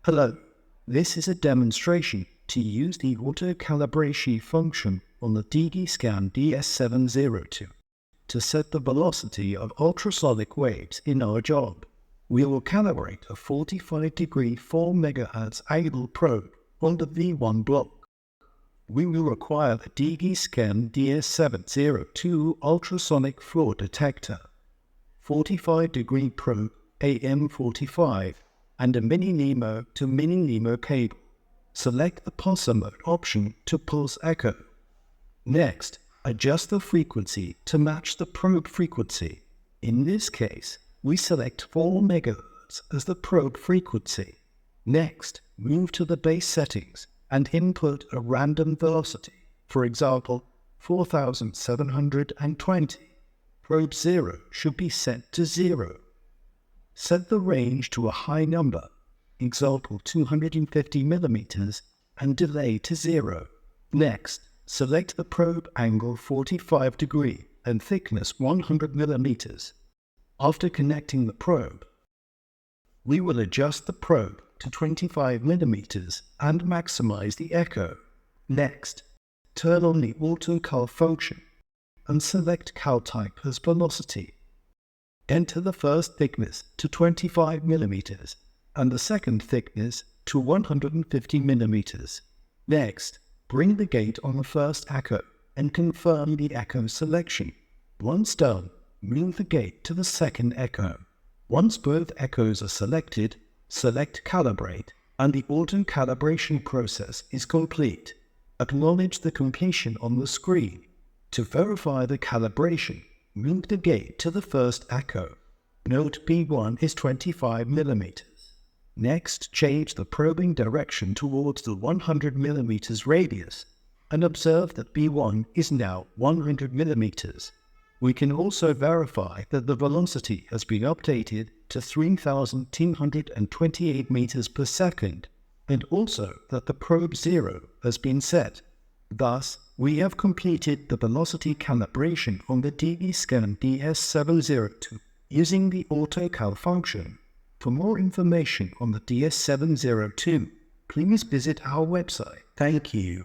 Hello, this is a demonstration to use the auto-calibration function on the DIGISCAN DS-702 to set the velocity of ultrasonic waves in our job. We will calibrate a 45-degree 4 MHz angle probe on the V1 block. We will require the DIGISCAN DS-702 ultrasonic flaw detector, 45-degree probe AM45, and a mini-LEMO to mini-LEMO cable. Select the pulsar mode option to pulse echo. Next, adjust the frequency to match the probe frequency. In this case, we select 4 MHz as the probe frequency. Next, move to the base settings and input a random velocity, for example, 4720. Probe 0 should be set to 0. Set the range to a high number, example 250 mm, and delay to 0. Next, select the probe angle 45 degree and thickness 100 mm. After connecting the probe, we will adjust the probe to 25 mm and maximize the echo. Next, turn on the auto-cal function and select cal type as velocity. Enter the first thickness to 25 mm and the second thickness to 150 mm. Next, bring the gate on the first echo and confirm the echo selection. Once done, move the gate to the second echo. Once both echoes are selected, select Calibrate, and the auto-calibration process is complete. Acknowledge the completion on the screen. To verify the calibration, move the gate to the first echo. Note B1 is 25 mm. Next, change the probing direction towards the 100 mm radius and observe that B1 is now 100 mm. We can also verify that the velocity has been updated to 3,228 meters per second and also that the probe 0 has been set. Thus, we have completed the velocity calibration on the DIGISCAN DS-702 using the AutoCal function. For more information on the DS-702, please visit our website. Thank you.